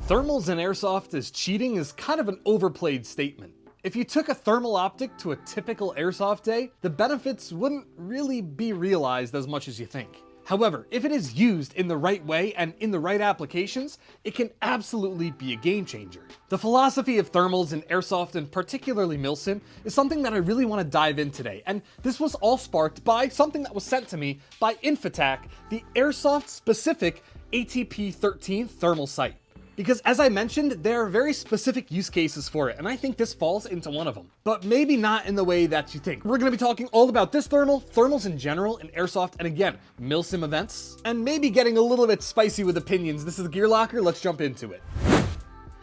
Thermals in airsoft as cheating is kind of an overplayed statement. If you took a thermal optic to a typical airsoft day, the benefits wouldn't really be realized as much as you think. However, if it is used in the right way and in the right applications, it can absolutely be a game changer. The philosophy of thermals in airsoft, and particularly Milsim, is something that I really want to dive in today, and this was all sparked by something that was sent to me by Infitac, the airsoft-specific ATP-13 thermal sight. Because as I mentioned, there are very specific use cases for it, and I think this falls into one of them. But maybe not in the way that you think. We're going to be talking all about this thermal, thermals in general, in airsoft, and again, Milsim events, and maybe getting a little bit spicy with opinions. This is the Gear.Locker, let's jump into it.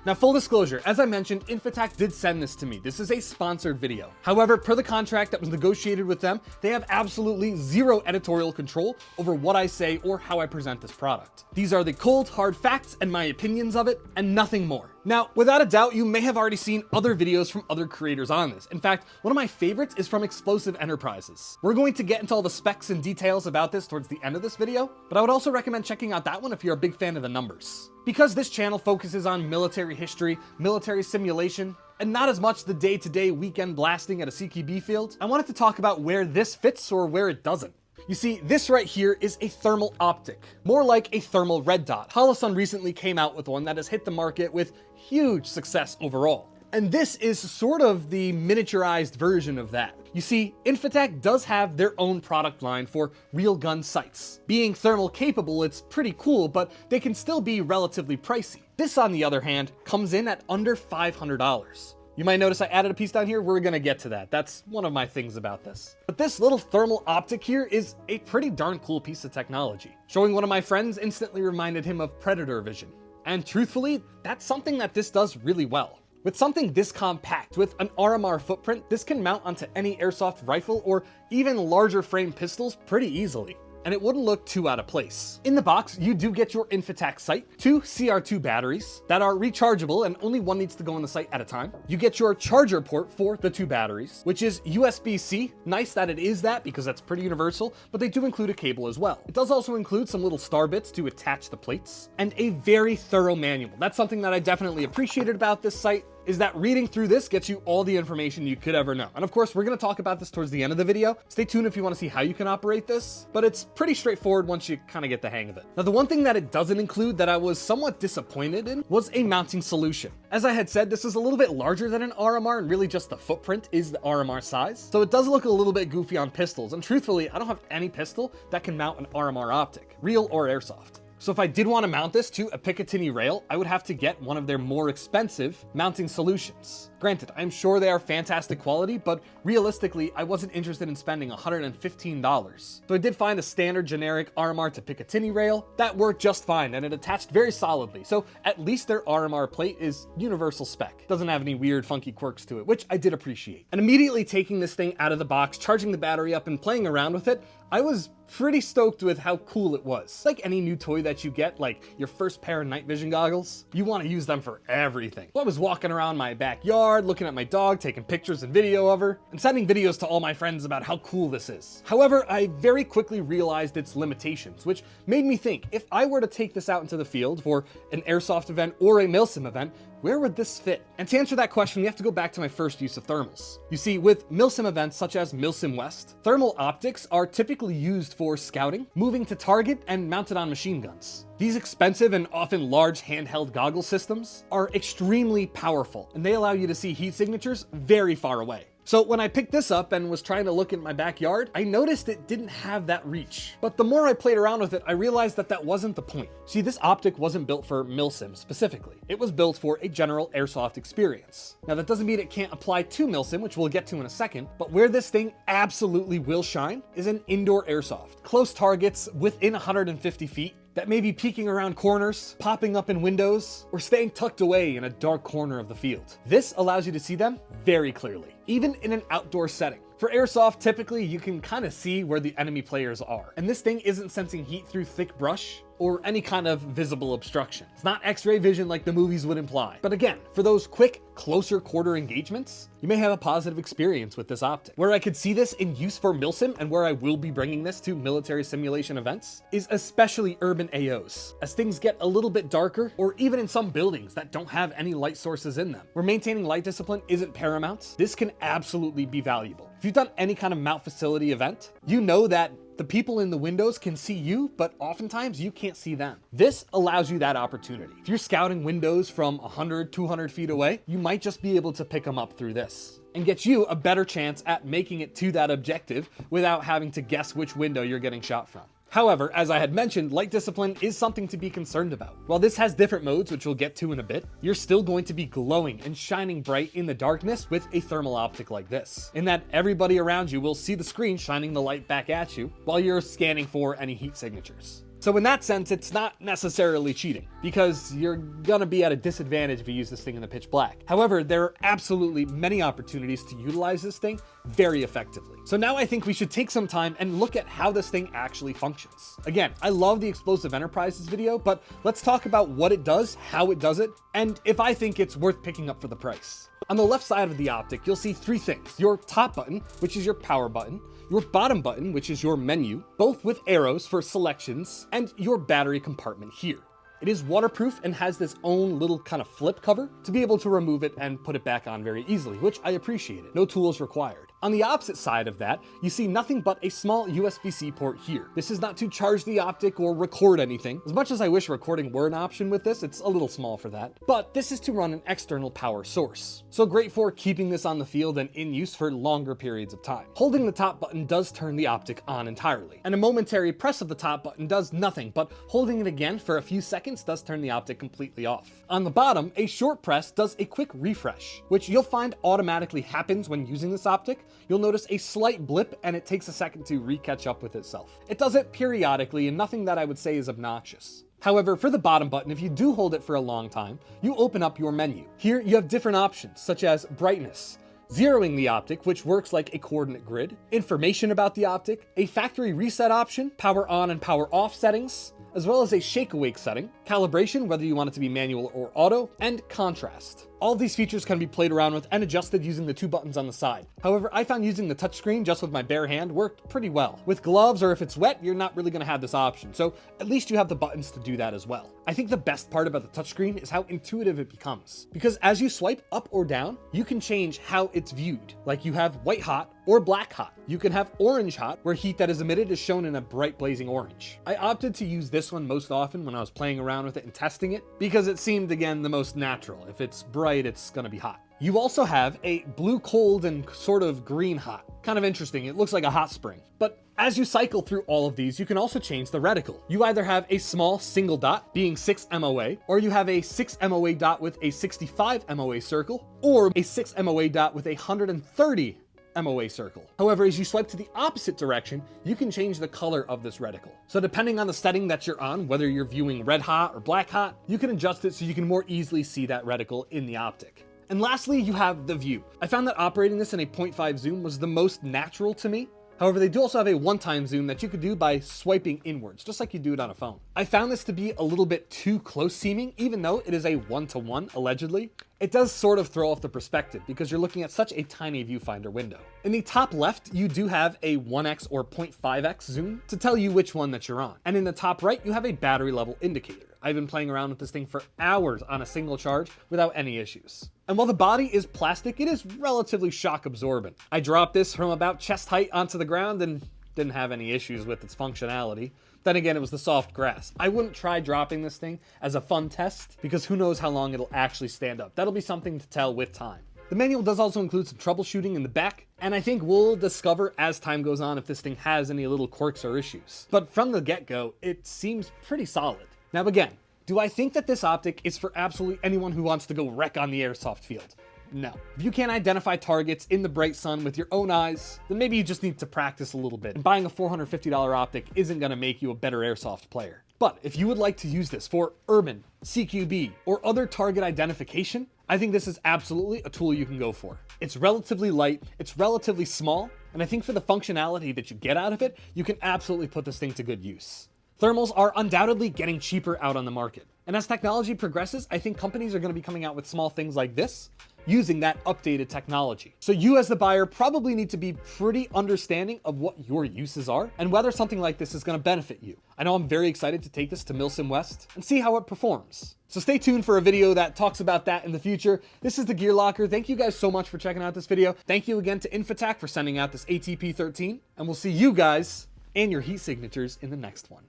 Now, full disclosure, as I mentioned, Infitac did send this to me. This is a sponsored video. However, per the contract that was negotiated with them, they have absolutely zero editorial control over what I say or how I present this product. These are the cold, hard facts and my opinions of it, and nothing more. Now, without a doubt, you may have already seen other videos from other creators on this. In fact, one of my favorites is from Explosive Enterprises. We're going to get into all the specs and details about this towards the end of this video, but I would also recommend checking out that one if you're a big fan of the numbers. Because this channel focuses on military history, military simulation, and not as much the day-to-day weekend blasting at a CQB field, I wanted to talk about where this fits or where it doesn't. You see, this right here is a thermal optic, more like a thermal red dot. Holosun recently came out with one that has hit the market with huge success overall. And this is sort of the miniaturized version of that. You see, Infitac does have their own product line for real gun sights. Being thermal capable, it's pretty cool, but they can still be relatively pricey. This, on the other hand, comes in at under $500. You might notice I added a piece down here. We're gonna get to that. That's one of my things about this. But this little thermal optic here is a pretty darn cool piece of technology. Showing one of my friends instantly reminded him of Predator vision. And truthfully, that's something that this does really well. With something this compact, with an RMR footprint, this can mount onto any airsoft rifle or even larger frame pistols pretty easily, and it wouldn't look too out of place. In the box, you do get your Infitac sight, 2 CR2 batteries that are rechargeable and only one needs to go in the sight at a time. You get your charger port for the 2 batteries, which is USB-C. Nice that it is that because that's pretty universal, but they do include a cable as well. It does also include some little star bits to attach the plates and a very thorough manual. That's something that I definitely appreciated about this sight, is that reading through this gets you all the information you could ever know. And of course, we're gonna talk about this towards the end of the video. Stay tuned if you wanna see how you can operate this, but it's pretty straightforward once you kind of get the hang of it. Now, the one thing that it doesn't include that I was somewhat disappointed in was a mounting solution. As I had said, this is a little bit larger than an RMR, and really just the footprint is the RMR size. So it does look a little bit goofy on pistols, and truthfully, I don't have any pistol that can mount an RMR optic, real or airsoft. So if I did want to mount this to a Picatinny rail, I would have to get one of their more expensive mounting solutions. Granted, I'm sure they are fantastic quality, but realistically, I wasn't interested in spending $115. So I did find a standard generic RMR to Picatinny rail that worked just fine, and it attached very solidly. So at least their RMR plate is universal spec. Doesn't have any weird funky quirks to it, which I did appreciate. And immediately taking this thing out of the box, charging the battery up and playing around with it, I was pretty stoked with how cool it was. Like any new toy that you get, like your first pair of night vision goggles, you want to use them for everything. So I was walking around my backyard, looking at my dog, taking pictures and video of her, and sending videos to all my friends about how cool this is. However, I very quickly realized its limitations, which made me think, if I were to take this out into the field for an airsoft event or a Milsim event, where would this fit? And to answer that question, we have to go back to my first use of thermals. You see, with Milsim events such as Milsim West, thermal optics are typically used for scouting, moving to target, and mounted on machine guns. These expensive and often large handheld goggle systems are extremely powerful, and they allow you to see heat signatures very far away. So when I picked this up and was trying to look in my backyard, I noticed it didn't have that reach. But the more I played around with it, I realized that that wasn't the point. See, this optic wasn't built for Milsim specifically. It was built for a general airsoft experience. Now, that doesn't mean it can't apply to Milsim, which we'll get to in a second, but where this thing absolutely will shine is in indoor airsoft. Close targets within 150 feet, that may be peeking around corners, popping up in windows, or staying tucked away in a dark corner of the field. This allows you to see them very clearly, even in an outdoor setting. For Airsoft, typically you can kind of see where the enemy players are, and this thing isn't sensing heat through thick brush or any kind of visible obstruction. It's not X-ray vision like the movies would imply. But again, for those quick, closer quarter engagements, you may have a positive experience with this optic. Where I could see this in use for Milsim, and where I will be bringing this to military simulation events, is especially urban AOs. As things get a little bit darker, or even in some buildings that don't have any light sources in them, where maintaining light discipline isn't paramount, this can absolutely be valuable. If you've done any kind of mount facility event, you know that the people in the windows can see you, but oftentimes you can't see them. This allows you that opportunity. If you're scouting windows from 100, 200 feet away, you might just be able to pick them up through this and get you a better chance at making it to that objective without having to guess which window you're getting shot from. However, as I had mentioned, light discipline is something to be concerned about. While this has different modes, which we'll get to in a bit, you're still going to be glowing and shining bright in the darkness with a thermal optic like this, in that everybody around you will see the screen shining the light back at you while you're scanning for any heat signatures. So in that sense, it's not necessarily cheating, because you're gonna be at a disadvantage if you use this thing in the pitch black. However, there are absolutely many opportunities to utilize this thing very effectively. So now I think we should take some time and look at how this thing actually functions. Again, I love the Explosive Enterprises video, but let's talk about what it does, how it does it, and if I think it's worth picking up for the price. On the left side of the optic, you'll see three things: your top button, which is your power button, your bottom button, which is your menu, both with arrows for selections, and your battery compartment here. It is waterproof and has this own little kind of flip cover to be able to remove it and put it back on very easily, which I appreciate it. No tools required. On the opposite side of that, you see nothing but a small USB-C port here. This is not to charge the optic or record anything. As much as I wish recording were an option with this, it's a little small for that. But this is to run an external power source. So great for keeping this on the field and in use for longer periods of time. Holding the top button does turn the optic on entirely, and a momentary press of the top button does nothing, but holding it again for a few seconds does turn the optic completely off. On the bottom, a short press does a quick refresh, which you'll find automatically happens when using this optic. You'll notice a slight blip and it takes a second to re-catch up with itself. It does it periodically and nothing that I would say is obnoxious. However, for the bottom button, if you do hold it for a long time, you open up your menu. Here you have different options such as brightness, zeroing the optic, which works like a coordinate grid, information about the optic, a factory reset option, power on and power off settings, as well as a shake awake setting, calibration, whether you want it to be manual or auto, and contrast. All these features can be played around with and adjusted using the two buttons on the side. However, I found using the touchscreen just with my bare hand worked pretty well. With gloves or if it's wet, you're not really gonna have this option, so at least you have the buttons to do that as well. I think the best part about the touchscreen is how intuitive it becomes, because as you swipe up or down, you can change how it's viewed. Like you have white hot or black hot. You can have orange hot, where heat that is emitted is shown in a bright blazing orange. I opted to use this one most often when I was playing around with it and testing it, because it seemed, again, the most natural. If it's bright, it's gonna be hot. You also have a blue cold and sort of green hot. Kind of interesting, it looks like a hot spring. But as you cycle through all of these, you can also change the reticle. You either have a small single dot being 6 MOA, or you have a 6 MOA dot with a 65 MOA circle, or a 6 MOA dot with a 130 MOA circle. However, as you swipe to the opposite direction, you can change the color of this reticle. So depending on the setting that you're on, whether you're viewing red hot or black hot, you can adjust it so you can more easily see that reticle in the optic. And lastly, you have the view. I found that operating this in a 0.5 zoom was the most natural to me. However, they do also have a one-time zoom that you could do by swiping inwards, just like you do it on a phone. I found this to be a little bit too close seeming, even though it is a 1-to-1, allegedly. It does sort of throw off the perspective because you're looking at such a tiny viewfinder window. In the top left, you do have a 1x or 0.5x zoom to tell you which one that you're on. And in the top right, you have a battery level indicator. I've been playing around with this thing for hours on a single charge without any issues. And while the body is plastic, it is relatively shock absorbent. I dropped this from about chest height onto the ground and didn't have any issues with its functionality. Then again, it was the soft grass. I wouldn't try dropping this thing as a fun test because who knows how long it'll actually stand up. That'll be something to tell with time. The manual does also include some troubleshooting in the back, and I think we'll discover as time goes on if this thing has any little quirks or issues. But from the get-go, it seems pretty solid. Now again, do I think that this optic is for absolutely anyone who wants to go wreck on the airsoft field? No. If you can't identify targets in the bright sun with your own eyes, then maybe you just need to practice a little bit. And buying a $450 optic isn't gonna make you a better airsoft player. But if you would like to use this for urban, CQB, or other target identification, I think this is absolutely a tool you can go for. It's relatively light, it's relatively small, and I think for the functionality that you get out of it, you can absolutely put this thing to good use. Thermals are undoubtedly getting cheaper out on the market. And as technology progresses, I think companies are going to be coming out with small things like this, using that updated technology. So you as the buyer probably need to be pretty understanding of what your uses are and whether something like this is going to benefit you. I know I'm very excited to take this to Milsim West and see how it performs. So stay tuned for a video that talks about that in the future. This is the Gear.Locker. Thank you guys so much for checking out this video. Thank you again to Infitac for sending out this ATP-13, and we'll see you guys and your heat signatures in the next one.